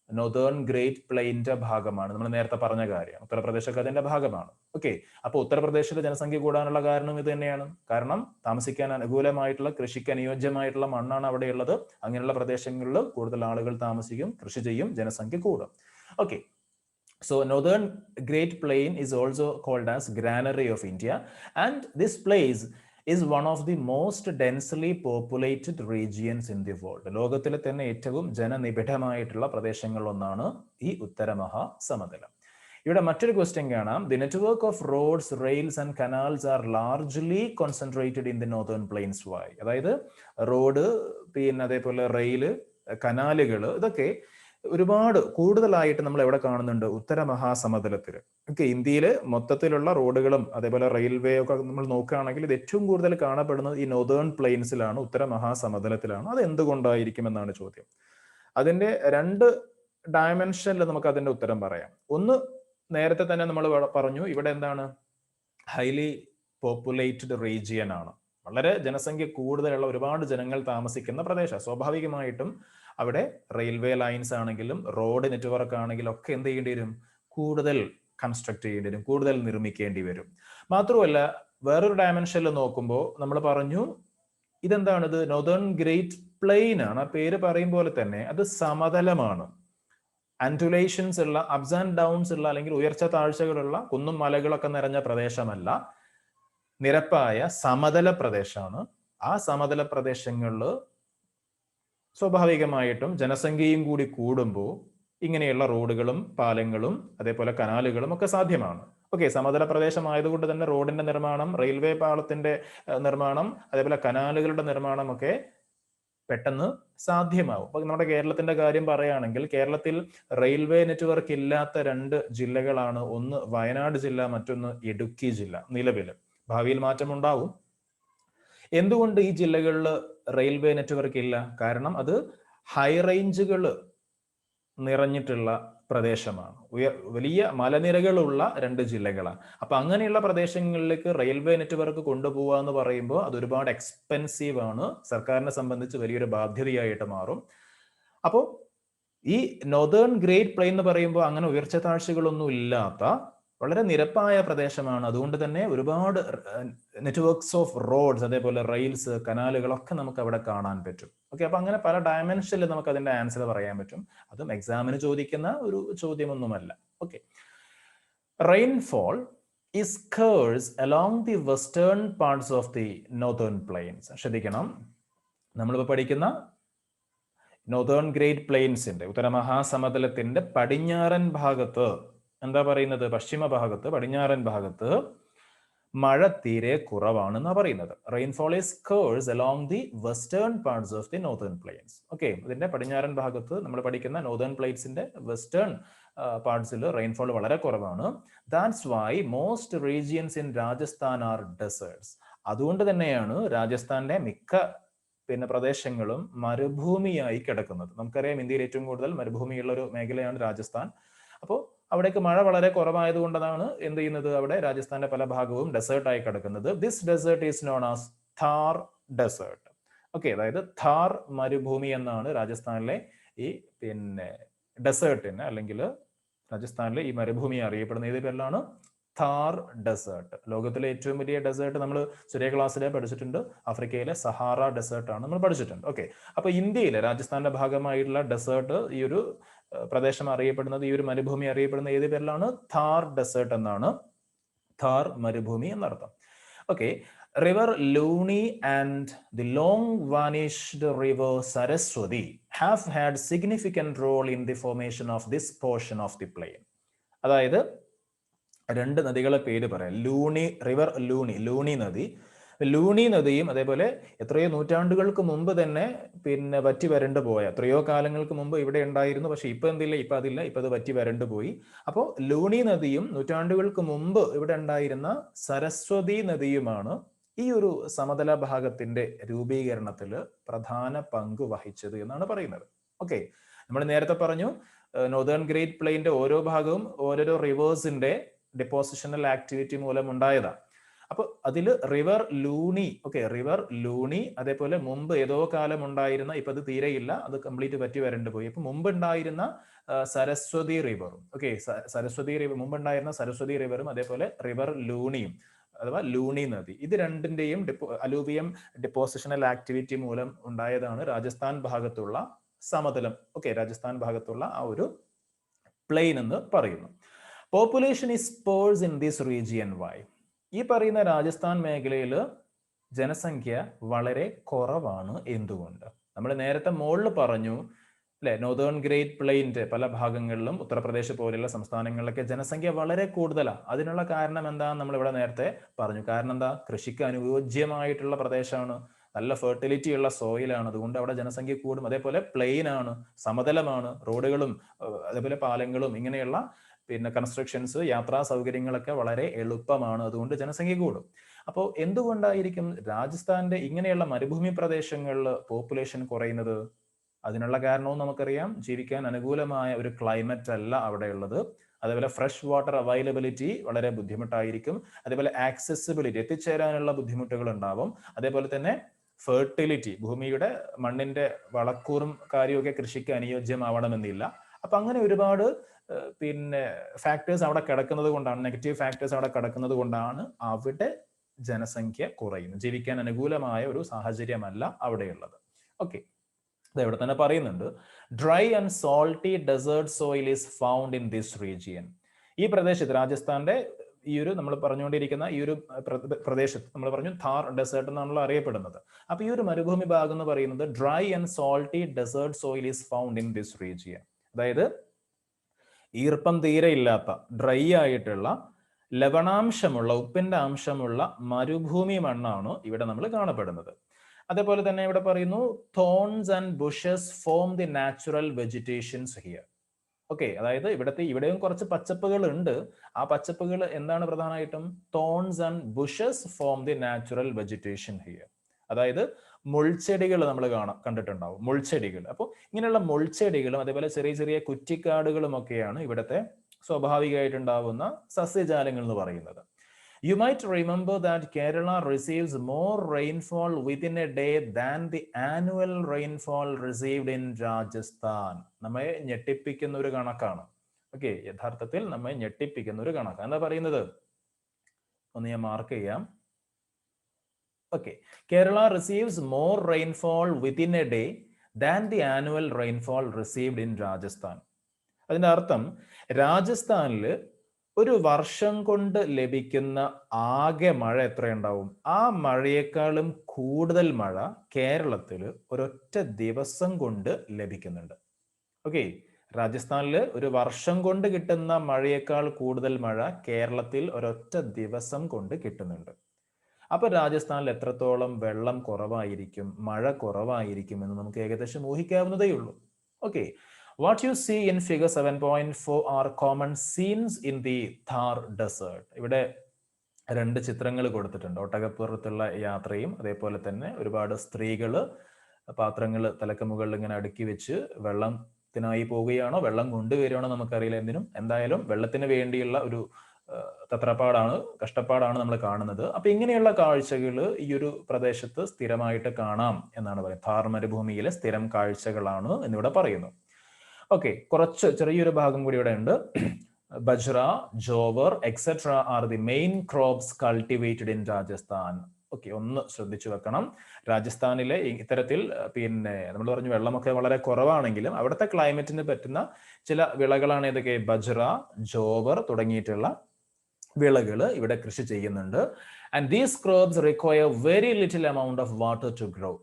നോർത്തേൺ ഗ്രേറ്റ് പ്ലെയിന്റെ ഭാഗമാണ്. നമ്മൾ നേരത്തെ പറഞ്ഞ കാര്യം, ഉത്തർപ്രദേശൊക്കെ അതിന്റെ ഭാഗമാണ്. ഓക്കെ, അപ്പൊ ഉത്തർപ്രദേശിലെ ജനസംഖ്യ കൂടാനുള്ള കാരണം ഇത് തന്നെയാണ്. കാരണം താമസിക്കാൻ അനുകൂലമായിട്ടുള്ള, കൃഷിക്ക് അനുയോജ്യമായിട്ടുള്ള മണ്ണാണ് അവിടെ ഉള്ളത്. അങ്ങനെയുള്ള പ്രദേശങ്ങളിൽ കൂടുതൽ ആളുകൾ താമസിക്കും, കൃഷി ചെയ്യും, ജനസംഖ്യ കൂടും. Okay, so northern great plain is also called as granary of India, and this place is one of the most densely populated regions in the world. ലോകത്തിലെ തന്നെ ഏറ്റവും ജനനിബിഡമായിട്ടുള്ള പ്രദേശങ്ങളിലൊന്നാണ് ഈ ഉത്തര മഹാസമതലം. ഇവിടെ മറ്റൊരു ക്വസ്റ്റ്യൻ കാണാം. The network of roads, rails and canals are largely concentrated in the northern plains. Why? അതായത് road, പിന്നെ അതേപോലെ റെയില്, കനാലുകൾ, ഇതൊക്കെ ഒരുപാട് കൂടുതലായിട്ട് നമ്മൾ എവിടെ കാണുന്നുണ്ട്? ഉത്തര മഹാസമതലത്തിൽ. ഓക്കെ, ഇന്ത്യയിൽ മൊത്തത്തിലുള്ള റോഡുകളും അതേപോലെ റെയിൽവേ ഒക്കെ നമ്മൾ നോക്കുകയാണെങ്കിൽ ഇത് ഏറ്റവും കൂടുതൽ കാണപ്പെടുന്നത് ഈ നോർത്തേൺ പ്ലെയിൻസിലാണ്, ഉത്തര മഹാസമതലത്തിലാണ്. അത് എന്തുകൊണ്ടായിരിക്കും എന്നാണ് ചോദ്യം. അതിന്റെ 2 ഡയമെൻഷനിൽ നമുക്ക് അതിന്റെ ഉത്തരം പറയാം. ഒന്ന്, നേരത്തെ തന്നെ നമ്മൾ പറഞ്ഞു, ഇവിടെ എന്താണ്? ഹൈലി പോപ്പുലേറ്റഡ് റീജിയൻ ആണ്. വളരെ ജനസംഖ്യ കൂടുതലുള്ള ഒരുപാട് ജനങ്ങൾ താമസിക്കുന്ന പ്രദേശം. സ്വാഭാവികമായിട്ടും അവിടെ റെയിൽവേ ലൈൻസ് ആണെങ്കിലും റോഡ് നെറ്റ്വർക്ക് ആണെങ്കിലും ഒക്കെ എന്ത് ചെയ്യേണ്ടി വരും? കൂടുതൽ കൺസ്ട്രക്ട് ചെയ്യേണ്ടി വരും, കൂടുതൽ നിർമ്മിക്കേണ്ടി വരും. മാത്രമല്ല വേറൊരു ഡയമെൻഷനിൽ നോക്കുമ്പോൾ നമ്മൾ പറഞ്ഞു ഇതെന്താണിത്? നോർത്തേൺ ഗ്രേറ്റ് പ്ലെയിൻ ആണ്. ആ പേര് പറയും പോലെ തന്നെ അത് സമതലമാണ്. ആൻഡുലേഷൻസ് ഉള്ള, അപ്സ് ആൻഡ് ഡൗൺസ് ഉള്ള അല്ലെങ്കിൽ ഉയർച്ച താഴ്ചകളുള്ള കുന്നും മലകളൊക്കെ നിറഞ്ഞ പ്രദേശമല്ല, നിരപ്പായ സമതല പ്രദേശമാണ്. ആ സമതല പ്രദേശങ്ങളിൽ സ്വാഭാവികമായിട്ടും ജനസംഖ്യയും കൂടി കൂടുമ്പോൾ ഇങ്ങനെയുള്ള റോഡുകളും പാലങ്ങളും അതേപോലെ കനാലുകളും ഒക്കെ സാധ്യമാണ്. ഓക്കെ, സമതല പ്രദേശമായതുകൊണ്ട് തന്നെ റോഡിന്റെ നിർമ്മാണം, റെയിൽവേ പാളത്തിന്റെ നിർമ്മാണം, അതേപോലെ കനാലുകളുടെ നിർമ്മാണം ഒക്കെ പെട്ടെന്ന് സാധ്യമാവും. അപ്പൊ നമ്മുടെ കേരളത്തിന്റെ കാര്യം പറയുകയാണെങ്കിൽ കേരളത്തിൽ റെയിൽവേ നെറ്റ്വർക്ക് ഇല്ലാത്ത 2 ജില്ലകളാണ്. ഒന്ന് വയനാട് ജില്ല, മറ്റൊന്ന് ഇടുക്കി ജില്ല. നിലവിൽ, ഭാവിയിൽ മാറ്റമുണ്ടാവും. എന്തുകൊണ്ട് ഈ ജില്ലകളിൽ റെയിൽവേ നെറ്റ്വർക്ക് ഇല്ല? കാരണം അത് ഹൈ റേഞ്ചുകൾ നിറഞ്ഞിട്ടുള്ള പ്രദേശമാണ്. വലിയ മലനിരകളുള്ള 2 ജില്ലകളാണ്. അപ്പൊ അങ്ങനെയുള്ള പ്രദേശങ്ങളിലേക്ക് റെയിൽവേ നെറ്റ്വർക്ക് കൊണ്ടുപോകുക എന്ന് പറയുമ്പോൾ അത് ഒരുപാട് എക്സ്പെൻസീവ് ആണ്, സർക്കാരിനെ സംബന്ധിച്ച് വലിയൊരു ബാധ്യതയായിട്ട് മാറും. അപ്പോൾ ഈ നോർത്തേൺ ഗ്രേറ്റ് പ്ലെയിൻ എന്ന് പറയുമ്പോൾ അങ്ങനെ ഉയർച്ച താഴ്ചകളൊന്നും ഇല്ലാത്ത വളരെ നിരപ്പായ പ്രദേശമാണ്. അതുകൊണ്ട് തന്നെ ഒരുപാട് നെറ്റ്വർക്ക്സ് ഓഫ് റോഡ്സ്, അതേപോലെ റെയിൽസ്, കനാലുകളൊക്കെ നമുക്ക് അവിടെ കാണാൻ പറ്റും. ഓക്കെ, അപ്പൊ അങ്ങനെ പല ഡയമെൻഷനിൽ നമുക്ക് അതിന്റെ ആൻസർ പറയാൻ പറ്റും. അതും എക്സാമിന് ചോദിക്കുന്ന ഒരു ചോദ്യമൊന്നുമല്ല. Okay, rainfall is scarce along the western parts of the northern plains. ശ്രദ്ധിക്കണം, നമ്മളിപ്പോൾ പഠിക്കുന്ന നോർത്തേൺ ഗ്രേറ്റ് പ്ലെയിൻസിന്റെ, ഉത്തരമഹാസമതലത്തിന്റെ പടിഞ്ഞാറൻ ഭാഗത്ത് എന്താ പറയുന്നത്? പശ്ചിമ ഭാഗത്ത്, പടിഞ്ഞാറൻ ഭാഗത്ത് മഴ തീരെ കുറവാണെന്നാണ് പറയുന്നത്. Rainfall is scarce along the western parts of the northern plains. Okay, ഇതിന്റെ പടിഞ്ഞാറൻ ഭാഗത്ത് നമ്മൾ പഠിക്കുന്ന നോർത്തേൺ പ്ലെയിൻസിന്റെ വെസ്റ്റേൺ പാർട്സിൽ റെയിൻഫോൾ വളരെ കുറവാണ്. That's why most regions in Rajasthan are deserts. അതുകൊണ്ട് തന്നെയാണ് രാജസ്ഥാന്റെ മിക്ക പ്രദേശങ്ങളും മരുഭൂമിയായി കിടക്കുന്നത്. നമുക്കറിയാം ഇന്ത്യയിൽ ഏറ്റവും കൂടുതൽ മരുഭൂമിയുള്ള ഒരു മേഖലയാണ് രാജസ്ഥാൻ. അപ്പോൾ അവിടേക്ക് മഴ വളരെ കുറവായതുകൊണ്ടാണ് എന്ത് ചെയ്യുന്നത്? അവിടെ രാജസ്ഥാന്റെ പല ഭാഗവും ഡെസേർട്ടായി കിടക്കുന്നത്. This desert is known as Thar desert. Okay, അതായത് ഥാർ മരുഭൂമി എന്നാണ് രാജസ്ഥാനിലെ ഈ ഡെസേർട്ടിന്, അല്ലെങ്കിൽ രാജസ്ഥാനിലെ ഈ മരുഭൂമി അറിയപ്പെടുന്ന ഏത് പേരിലാണ്? ഥാർ ഡെസേർട്ട്. ലോകത്തിലെ ഏറ്റവും വലിയ ഡെസേർട്ട് നമ്മൾ ചെറിയ ക്ലാസ്സിലെ പഠിച്ചിട്ടുണ്ട്. ആഫ്രിക്കയിലെ സഹാറ ഡെസേർട്ട് ആണ് നമ്മൾ പഠിച്ചിട്ടുണ്ട്. ഓക്കെ, അപ്പൊ ഇന്ത്യയിലെ രാജസ്ഥാന്റെ ഭാഗമായിട്ടുള്ള ഡെസേർട്ട്, ഈ ഒരു പ്രദേശം അറിയപ്പെടുന്നത്, ഈ ഒരു മരുഭൂമി അറിയപ്പെടുന്ന ഏത് പേരിലാണ്? ഥാർ ഡെസേർട്ട് എന്നാണ്. ഥാർ മരുഭൂമി എന്നർത്ഥം. Okay, river Luni and the long vanished river Saraswati have had significant role in the formation of this portion of the plain. അതായത് 2 നദികളെ പേര് പറയാം. ലൂണി റിവർ, ലൂണി നദി. ലൂണി നദിയും അതേപോലെ എത്രയോ നൂറ്റാണ്ടുകൾക്ക് മുമ്പ് തന്നെ വറ്റി വരണ്ടു പോയ, എത്രയോ കാലങ്ങൾക്ക് മുമ്പ് ഇവിടെ ഉണ്ടായിരുന്നു. പക്ഷെ ഇപ്പൊ എന്തില്ല, ഇപ്പൊ അതില്ല, ഇപ്പൊ അത് വറ്റി വരണ്ടു പോയി. അപ്പോൾ ലൂണി നദിയും നൂറ്റാണ്ടുകൾക്ക് മുമ്പ് ഇവിടെ ഉണ്ടായിരുന്ന സരസ്വതി നദിയുമാണ് ഈ ഒരു സമതല ഭാഗത്തിന്റെ രൂപീകരണത്തിൽ പ്രധാന പങ്ക് വഹിച്ചത് എന്നാണ് പറയുന്നത്. ഓക്കെ, നമ്മൾ നേരത്തെ പറഞ്ഞു നോർത്തേൺ ഗ്രേറ്റ് പ്ലെയിന്റെ ഓരോ ഭാഗവും ഓരോരോ റിവേഴ്സിന്റെ ഡെപ്പോസിഷണൽ ആക്ടിവിറ്റി മൂലം ഉണ്ടായതാണ്. അപ്പൊ അതിൽ river Luni, okay, river Luni, അതേപോലെ മുമ്പ് ഏതോ കാലം ഉണ്ടായിരുന്ന, ഇപ്പൊ അത് തീരെയില്ല, അത് കംപ്ലീറ്റ് പറ്റി വരണ്ടു പോയി. അപ്പൊ മുമ്പ് ഉണ്ടായിരുന്ന സരസ്വതി റിവറും, ഓക്കെ, സരസ്വതി റിവർ, മുമ്പ് ഉണ്ടായിരുന്ന സരസ്വതി റിവറും അതേപോലെ റിവർ ലൂണിയും അഥവാ ലൂണി നദി, ഇത് രണ്ടിന്റെയും അലൂവിയം ഡെപ്പോസിഷണൽ ആക്ടിവിറ്റി മൂലം ഉണ്ടായതാണ് രാജസ്ഥാൻ ഭാഗത്തുള്ള സമതലം. ഓക്കെ, രാജസ്ഥാൻ ഭാഗത്തുള്ള ആ ഒരു പ്ലെയിൻ എന്ന് പറയുന്നു. Population is sparse in this region. Why? ഈ പറയുന്ന രാജസ്ഥാൻ മേഖലയിൽ ജനസംഖ്യ വളരെ കുറവാണ്. എന്തുകൊണ്ട്? നമ്മൾ നേരത്തെ മുകളിൽ പറഞ്ഞു അല്ലെ, നോർത്തേൺ ഗ്രേറ്റ് പ്ലെയിൻ്റെ പല ഭാഗങ്ങളിലും ഉത്തർപ്രദേശ് പോലെയുള്ള സംസ്ഥാനങ്ങളിലൊക്കെ ജനസംഖ്യ വളരെ കൂടുതലാണ്. അതിനുള്ള കാരണം എന്താണെന്ന് നമ്മൾ ഇവിടെ നേരത്തെ പറഞ്ഞു. കാരണം എന്താ? കൃഷിക്ക് അനുയോജ്യമായിട്ടുള്ള പ്രദേശമാണ്, നല്ല ഫെർട്ടിലിറ്റി ഉള്ള സോയിലാണ്, അതുകൊണ്ട് അവിടെ ജനസംഖ്യ കൂടും. അതേപോലെ പ്ലെയിൻ ആണ്, സമതലമാണ്, റോഡുകളും അതേപോലെ പാലങ്ങളും ഇങ്ങനെയുള്ള കൺസ്ട്രക്ഷൻസ്, യാത്രാ സൗകര്യങ്ങളൊക്കെ വളരെ എളുപ്പമാണ്, അതുകൊണ്ട് ജനസംഖ്യ കൂടും. അപ്പോൾ എന്തുകൊണ്ടായിരിക്കും രാജസ്ഥാന്റെ ഇങ്ങനെയുള്ള മരുഭൂമി പ്രദേശങ്ങളിൽ പോപ്പുലേഷൻ കുറയുന്നത്? അതിനുള്ള കാരണവും നമുക്കറിയാം, ജീവിക്കാൻ അനുകൂലമായ ഒരു ക്ലൈമറ്റ് അല്ല അവിടെ ഉള്ളത്. അതേപോലെ ഫ്രഷ് വാട്ടർ അവൈലബിലിറ്റി വളരെ ബുദ്ധിമുട്ടായിരിക്കും. അതേപോലെ ആക്സസിബിലിറ്റി, എത്തിച്ചേരാനുള്ള ബുദ്ധിമുട്ടുകൾ ഉണ്ടാവും. അതേപോലെ തന്നെ ഫെർട്ടിലിറ്റി, ഭൂമിയുടെ മണ്ണിന്റെ വളക്കൂറും കാര്യമൊക്കെ കൃഷിക്ക് അനുയോജ്യമാവണമെന്നില്ല. അപ്പൊ അങ്ങനെ ഒരുപാട് പിന്നെ ഫാക്ടേഴ്സ് അവിടെ കിടക്കുന്നത് കൊണ്ടാണ്, നെഗറ്റീവ് ഫാക്ടേഴ്സ് അവിടെ കിടക്കുന്നത് കൊണ്ടാണ് അവിടെ ജനസംഖ്യ കുറയുന്നത്. ജീവിക്കാൻ അനുകൂലമായ ഒരു സാഹചര്യമല്ല അവിടെയുള്ളത്. ഓക്കെ, ഇവിടെ തന്നെ പറയുന്നുണ്ട്, dry and salty desert soil is found in this region. ഈ പ്രദേശത്ത്, രാജസ്ഥാന്റെ ഈ ഒരു നമ്മൾ പറഞ്ഞുകൊണ്ടിരിക്കുന്ന ഈ ഒരു പ്രദേശത്ത് നമ്മൾ പറഞ്ഞു ഥാർ ഡെസേർട്ട് എന്നാണല്ലോ അറിയപ്പെടുന്നത്. അപ്പൊ ഈ ഒരു മരുഭൂമി ഭാഗം എന്ന് പറയുന്നത് dry and salty desert soil is found in this region. അതായത് ഈർപ്പം തീരെ ഇല്ലാത്ത, ഡ്രൈ ആയിട്ടുള്ള, ലവണാംശമുള്ള, ഉപ്പിന്റെ അംശമുള്ള മരുഭൂമി മണ്ണാണ് ഇവിടെ നമ്മൾ കാണപ്പെടുന്നത്. അതേപോലെ തന്നെ ഇവിടെ പറയുന്നു thorns and bushes form the natural vegetations here. Okay, അതായത് ഇവിടെയും കുറച്ച് പച്ചപ്പുകൾ ഉണ്ട്. ആ പച്ചപ്പുകൾ എന്താണ് പ്രധാനമായിട്ടും? Thorns and bushes form the natural vegetation here. അതായത് മുൾച്ചെടികൾ നമ്മൾ കണ്ടിട്ടുണ്ടാവും, മുൾച്ചെടികൾ. അപ്പോൾ ഇങ്ങനെയുള്ള മുൾച്ചെടികളും അതേപോലെ ചെറിയ ചെറിയ കുറ്റിക്കാടുകളും ഒക്കെയാണ് ഇവിടുത്തെ സ്വാഭാവികമായിട്ടുണ്ടാവുന്ന സസ്യജാലങ്ങൾ എന്ന് പറയുന്നത്. You might remember that Kerala receives more rainfall within a day than the annual rainfall received in Rajasthan. നമ്മെ ഞെട്ടിപ്പിക്കുന്ന ഒരു കണക്കാണ്. ഓക്കെ, യഥാർത്ഥത്തിൽ നമ്മെ ഞെട്ടിപ്പിക്കുന്ന ഒരു കണക്കാണ്. എന്താ പറയുന്നത്? ഒന്ന് ഞാൻ മാർക്ക് ചെയ്യാം. Okay, Kerala receives more rainfall within a day than the annual rainfall received in Rajasthan. അതിന്റെ അർത്ഥം രാജസ്ഥാനിൽ ഒരു വർഷം കൊണ്ട് ലഭിക്കുന്ന ആകെ മഴ എത്രയുണ്ടാവും? ആ മഴയേക്കാളും കൂടുതൽ മഴ കേരളത്തിൽ ഒരൊറ്റ ദിവസം കൊണ്ട് ലഭിക്കുന്നുണ്ട്. ഓക്കെ, രാജസ്ഥാനിൽ ഒരു വർഷം കൊണ്ട് കിട്ടുന്ന മഴയേക്കാൾ കൂടുതൽ മഴ കേരളത്തിൽ ഒരൊറ്റ ദിവസം കൊണ്ട് കിട്ടുന്നുണ്ട്. അപ്പൊ രാജസ്ഥാനിൽ എത്രത്തോളം വെള്ളം കുറവായിരിക്കും, മഴ കുറവായിരിക്കും എന്ന് നമുക്ക് ഏകദേശം ഊഹിക്കാവുന്നതേ ഉള്ളൂ. Okay, what you see in figure 7.4 are common scenes in the Thar desert. ഇവിടെ രണ്ട് ചിത്രങ്ങൾ കൊടുത്തിട്ടുണ്ട്. ഒട്ടകപ്പുറത്തുള്ള യാത്രയും അതേപോലെ തന്നെ ഒരുപാട് സ്ത്രീകള് പാത്രങ്ങൾ തലക്ക് മുകളിൽ ഇങ്ങനെ അടുക്കി വെച്ച് വെള്ളത്തിനായി പോവുകയാണോ വെള്ളം കൊണ്ടുവരികയാണോ നമുക്കറിയില്ല. എന്തിനും എന്തായാലും വെള്ളത്തിന് വേണ്ടിയുള്ള ഒരു തത്രപ്പാടാണ്, കഷ്ടപ്പാടാണ് നമ്മൾ കാണുന്നത്. അപ്പൊ ഇങ്ങനെയുള്ള കാഴ്ചകൾ ഈ ഒരു പ്രദേശത്ത് സ്ഥിരമായിട്ട് കാണാം എന്നാണ് പറയുന്നത്. ഥാർ മരുഭൂമിയിലെ സ്ഥിരം കാഴ്ചകളാണ് എന്നിവിടെ പറയുന്നു. ഓക്കെ, കുറച്ച് ചെറിയൊരു ഭാഗം കൂടി ഇവിടെ ഉണ്ട്. Bajra, jowar etcetera are the main crops cultivated in Rajasthan. Okay, ഒന്ന് ശ്രദ്ധിച്ചു വെക്കണം. രാജസ്ഥാനിലെ ഇത്തരത്തിൽ പിന്നെ നമ്മൾ പറഞ്ഞു വെള്ളമൊക്കെ വളരെ കുറവാണെങ്കിലും അവിടുത്തെ ക്ലൈമറ്റിന് പറ്റുന്ന ചില വിളകളാണ് ഏതൊക്കെ? ബജ്ര, ജോവർ തുടങ്ങിയിട്ടുള്ള വിളകൾ ഇവിടെ കൃഷി ചെയ്യുന്നുണ്ട്. And these crops require very little amount of water to grow.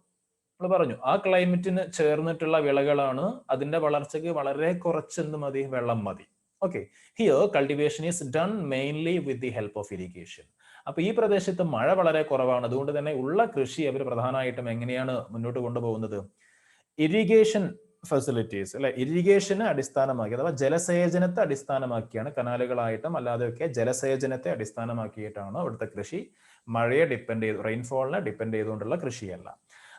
നമ്മൾ പറഞ്ഞു ആ ക്ലൈമറ്റിന് ചേർന്നിട്ടുള്ള വിളകളാണ്. അതിന്റെ വളർച്ചയ്ക്ക് വളരെ കുറച്ച് എന്ത് മതി? വെള്ളം മതി. Okay, here cultivation is done mainly with the help of irrigation. അപ്പൊ ഈ പ്രദേശത്ത് മഴ വളരെ കുറവാണ്. അതുകൊണ്ട് തന്നെ ഉള്ള കൃഷി അവർ പ്രധാനമായിട്ടും എങ്ങനെയാണ് മുന്നോട്ട് കൊണ്ടുപോകുന്നത്? ഇറിഗേഷൻ ഫെസിലിറ്റീസ്, അല്ലെ, ഇറിഗേഷനെ അടിസ്ഥാനമാക്കി അഥവാ ജലസേചനത്തെ അടിസ്ഥാനമാക്കിയാണ്, കനാലുകളായിട്ടും അല്ലാതെയൊക്കെ ജലസേചനത്തെ അടിസ്ഥാനമാക്കിയിട്ടാണ് അവിടുത്തെ കൃഷി. മഴയെ ഡിപ്പെൻഡ് ചെയ്ത്, റെയിൻഫോളിനെ ഡിപ്പെൻഡ് ചെയ്തുകൊണ്ടുള്ള കൃഷിയല്ല.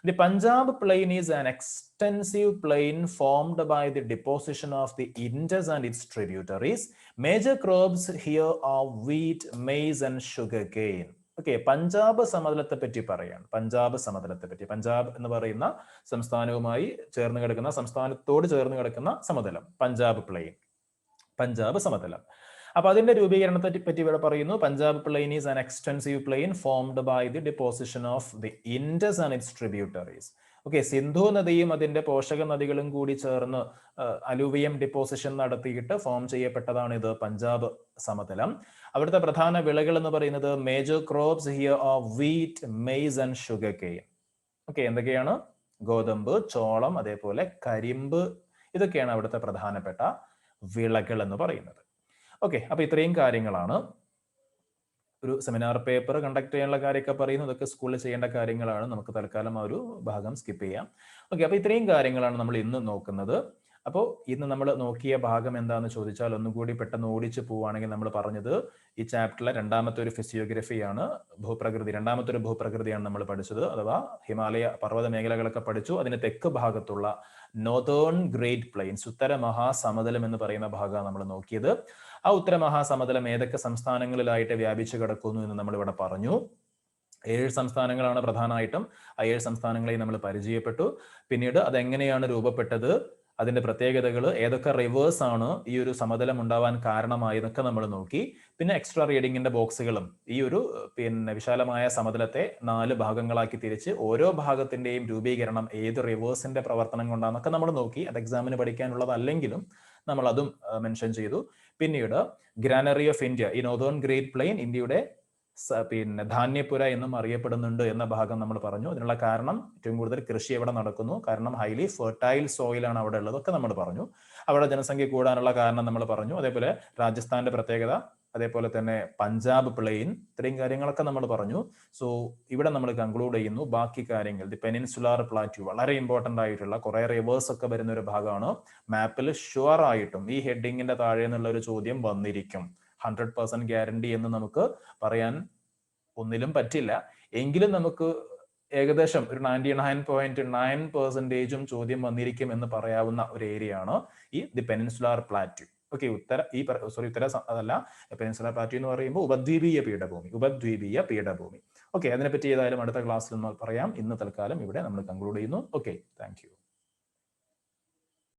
The Punjab plain is an extensive plain formed by the deposition of the Indus and its tributaries. Major crops here are wheat, maize and sugarcane. Okay, Punjab സമതലത്തെ പറ്റി പറയാണ്. പഞ്ചാബ് സമതലത്തെ പറ്റി, പഞ്ചാബ് എന്ന് പറയുന്ന സംസ്ഥാനവുമായി ചേർന്ന് കിടക്കുന്ന, സംസ്ഥാനത്തോട് ചേർന്ന് കിടക്കുന്ന സമതലം, പഞ്ചാബ് പ്ലെയിൻ, പഞ്ചാബ് സമതലം. അപ്പൊ അതിന്റെ രൂപീകരണത്തെ പറ്റി ഇവിടെ പറയുന്നു. Punjab plain is an extensive plain formed by the deposition of the Indus and its tributaries. Okay, Sindhu നദിയും അതിന്റെ പോഷക നദികളും കൂടി ചേർന്ന് അലൂവിയം ഡിപ്പോസിഷൻ നടത്തിയിട്ട് ഫോം ചെയ്യപ്പെട്ടതാണ് ഇത് പഞ്ചാബ് സമതലം. അവിടുത്തെ പ്രധാന വിളകൾ എന്ന് പറയുന്നത് major crops here are wheat, maize and sugarcane. Okay, എന്തൊക്കെയാണ്? ഗോതമ്പ്, ചോളം, അതേപോലെ കരിമ്പ്, ഇതൊക്കെയാണ് അവിടുത്തെ പ്രധാനപ്പെട്ട വിളകൾ എന്ന് പറയുന്നത്. ഓക്കെ, അപ്പൊ ഇത്രയും കാര്യങ്ങളാണ്. ഒരു സെമിനാർ പേപ്പർ കണ്ടക്ട് ചെയ്യാനുള്ള കാര്യമൊക്കെ പറയുന്നു. ഇതൊക്കെ സ്കൂളിൽ ചെയ്യേണ്ട കാര്യങ്ങളാണ്. നമുക്ക് തൽക്കാലം ആ ഒരു ഭാഗം സ്കിപ്പ് ചെയ്യാം. ഓക്കെ, അപ്പൊ ഇത്രയും കാര്യങ്ങളാണ് നമ്മൾ ഇന്ന് നോക്കുന്നത്. അപ്പോൾ ഇന്ന് നമ്മൾ നോക്കിയ ഭാഗം എന്താണെന്ന് ചോദിച്ചാൽ ഒന്നുകൂടി പെട്ടെന്ന് ഓടിച്ചു പോവുകയാണെങ്കിൽ നമ്മൾ പറഞ്ഞത് ഈ ചാപ്റ്ററിലെ രണ്ടാമത്തെ ഒരു ഫിസിയോഗ്രഫിയാണ് ഭൂപ്രകൃതി. രണ്ടാമത്തെ ഒരു ഭൂപ്രകൃതിയാണ് നമ്മൾ പഠിച്ചത്, അഥവാ ഹിമാലയ പർവ്വത മേഖലകളൊക്കെ പഠിച്ചു. അതിന് തെക്ക് ഭാഗത്തുള്ള നോർത്തേൺ ഗ്രേറ്റ് പ്ലെയിൻസ്, ഉത്തര മഹാസമതലം എന്ന് പറയുന്ന ഭാഗമാണ് നമ്മൾ നോക്കിയത്. ആ ഉത്തര മഹാസമതലം ഏതൊക്കെ സംസ്ഥാനങ്ങളിലായിട്ട് വ്യാപിച്ചു കിടക്കുന്നു എന്ന് നമ്മൾ ഇവിടെ പറഞ്ഞു. 7 സംസ്ഥാനങ്ങളാണ് പ്രധാനമായിട്ടും. ആ 7 സംസ്ഥാനങ്ങളെ നമ്മൾ പരിചയപ്പെട്ടു. പിന്നീട് അതെങ്ങനെയാണ് രൂപപ്പെട്ടത്, അതിന്റെ പ്രത്യേകതകൾ, ഏതൊക്കെ റിവേഴ്സ് ആണ് ഈ ഒരു സമതലം ഉണ്ടാവാൻ കാരണമായതൊക്കെ നമ്മൾ നോക്കി. പിന്നെ എക്സ്ട്രാ റീഡിങ്ങിന്റെ ബോക്സുകളും ഈ ഒരു വിശാലമായ സമതലത്തെ 4 ഭാഗങ്ങളാക്കി തിരിച്ച് ഓരോ ഭാഗത്തിന്റെയും രൂപീകരണം ഏത് റിവേഴ്സിന്റെ പ്രവർത്തനം കൊണ്ടാണെന്നൊക്കെ നമ്മൾ നോക്കി. അത് എക്സാമിന് പഠിക്കാനുള്ളതല്ലെങ്കിലും നമ്മൾ അതും മെൻഷൻ ചെയ്തു. പിന്നീട് ഗ്രാനറി ഓഫ് ഇന്ത്യ, ഈ നോർത്തേൺ ഗ്രേറ്റ് പ്ലെയിൻ ഇന്ത്യയുടെ ധാന്യപ്പുര എന്നും അറിയപ്പെടുന്നുണ്ട് എന്ന ഭാഗം നമ്മൾ പറഞ്ഞു. അതിനുള്ള കാരണം ഏറ്റവും കൂടുതൽ കൃഷി എവിടെ നടക്കുന്നു, കാരണം ഹൈലി ഫെർട്ടൈൽ സോയിലാണ് അവിടെ ഉള്ളതൊക്കെ നമ്മൾ പറഞ്ഞു. അവിടെ ജനസംഖ്യ കൂടാനുള്ള കാരണം നമ്മൾ പറഞ്ഞു. അതേപോലെ രാജസ്ഥാന്റെ പ്രത്യേകത, അതേപോലെ തന്നെ പഞ്ചാബ് പ്ലെയിൻ, ഇത്രയും കാര്യങ്ങളൊക്കെ നമ്മൾ പറഞ്ഞു. സോ ഇവിടെ നമ്മൾ കൺക്ലൂഡ് ചെയ്യുന്നു. ബാക്കി കാര്യങ്ങൾ, ദി പെനിൻസുലാർ പ്ലാറ്റ്യൂ, വളരെ ഇമ്പോർട്ടന്റ് ആയിട്ടുള്ള കുറെ റിവേഴ്സ് ഒക്കെ വരുന്ന ഒരു ഭാഗമാണ്. മാപ്പിൽ ഷുവർ ആയിട്ടും ഈ ഹെഡിങ്ങിന്റെ താഴെ നിന്നുള്ള ഒരു ചോദ്യം വന്നിരിക്കും. 100% ഗ്യാരണ്ടി എന്ന് നമുക്ക് പറയാൻ ഒന്നിലും പറ്റില്ല. എങ്കിലും നമുക്ക് ഏകദേശം ഒരു 99.9% ചോദ്യം വന്നിരിക്കും എന്ന് പറയാവുന്ന ഒരു ഏരിയ ആണ് ഈ the peninsular plateau. Okay, peninsular plateau എന്ന് പറയുമ്പോൾ ഉപദ്വീപീയ പീഠഭൂമി. ഓക്കെ, അതിനെപ്പറ്റി ഏതായാലും അടുത്ത ക്ലാസ്സിൽ നമ്മൾ പറയാം. ഇന്ന് തൽക്കാലം ഇവിടെ നമ്മൾ കൺക്ലൂഡ് ചെയ്യുന്നു. Okay, thank you.